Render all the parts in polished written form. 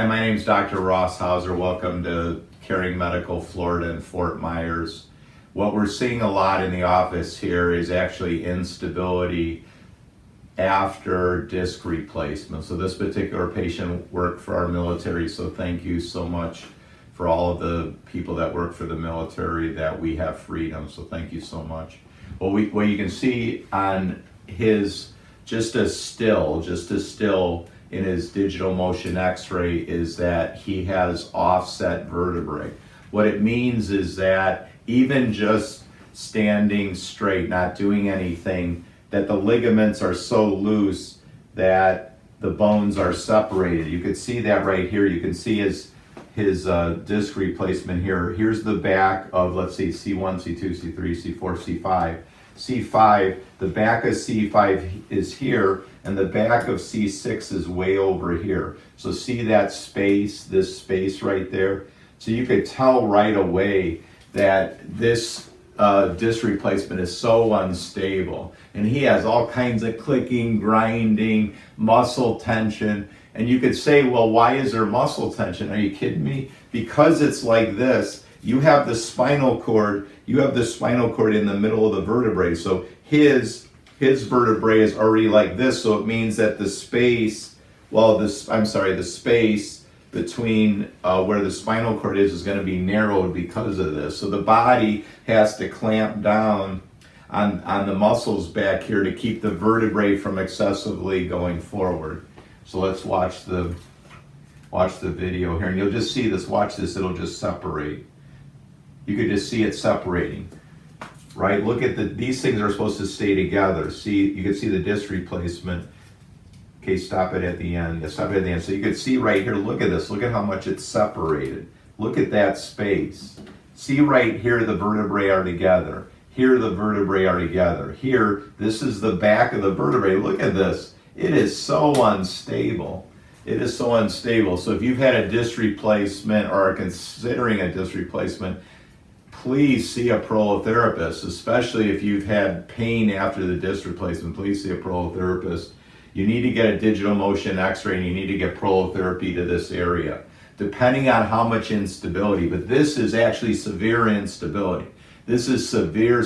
Hi, my name is Dr. Ross Hauser. Welcome to Caring Medical Florida in Fort Myers. What we're seeing a lot in the office here is actually instability after disc replacement. So this particular patient worked for our military, so thank you so much for all of the people that work for the military, that we have freedom, so thank you so much. Well, what you can see on his, just a still in his digital motion x-ray, is that he has offset vertebrae. What it means is that even just standing straight, not doing anything, that the ligaments are so loose that the bones are separated. You could see that right here. You can see his disc replacement here. Here's the back of, let's see, C1, C2, C3, C4, C5. C5, the back of C5 is here, and the back of C6 is way over here. So see that space, this space right there? So you could tell right away that this disc replacement is so unstable. And he has all kinds of clicking, grinding, muscle tension. And you could say, well, why is there muscle tension? Are you kidding me? Because it's like this. You have the spinal cord, in the middle of the vertebrae. So his vertebrae is already like this, so it means that the space, the space between where the spinal cord is going to be narrowed because of this. So the body has to clamp down on the muscles back here to keep the vertebrae from excessively going forward. So let's watch the video here, and you'll just see this. Watch this, it'll just separate. You could just see it separating, right? Look at these things are supposed to stay together. See, you can see the disc replacement. Okay, stop it at the end. Yeah, stop it at the end. So you can see right here, look at this. Look at how much it's separated. Look at that space. See right here, the vertebrae are together. Here, the vertebrae are together. Here, this is the back of the vertebrae. Look at this. It is so unstable. It is so unstable. So if you've had a disc replacement or are considering a disc replacement, please see a prolotherapist, especially if you've had pain after the disc replacement. Please see a prolotherapist. You need to get a digital motion x-ray, and you need to get prolotherapy to this area, depending on how much instability. But this is actually severe instability. This is severe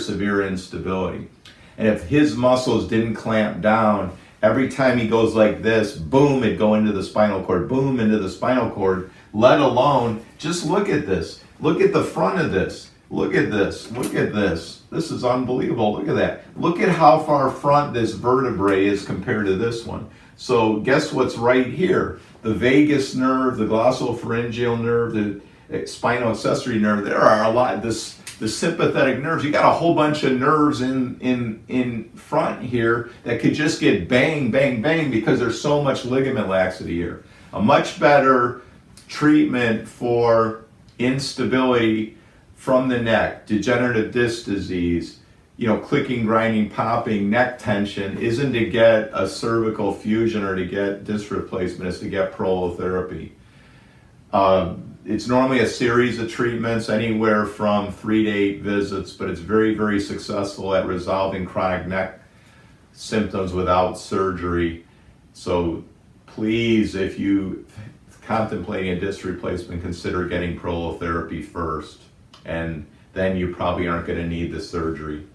instability. And if his muscles didn't clamp down, every time he goes like this, boom, it'd go into the spinal cord, boom, into the spinal cord, let alone, just look at this. Look at the front of this. Look at this. Look at this. This is unbelievable. Look at that. Look at how far front this vertebrae is compared to this one. So guess what's right here? The vagus nerve, the glossopharyngeal nerve, the spinal accessory nerve. There are a lot. The sympathetic nerves. You got a whole bunch of nerves in front here that could just get bang, bang, bang because there's so much ligament laxity here. A much better treatment for instability from the neck, degenerative disc disease, clicking, grinding, popping, neck tension, isn't to get a cervical fusion or to get disc replacement, it's to get prolotherapy. It's normally a series of treatments, anywhere from 3 to 8 visits, but it's very, very successful at resolving chronic neck symptoms without surgery. So please, if you contemplating a disc replacement, consider getting prolotherapy first, and then you probably aren't going to need the surgery.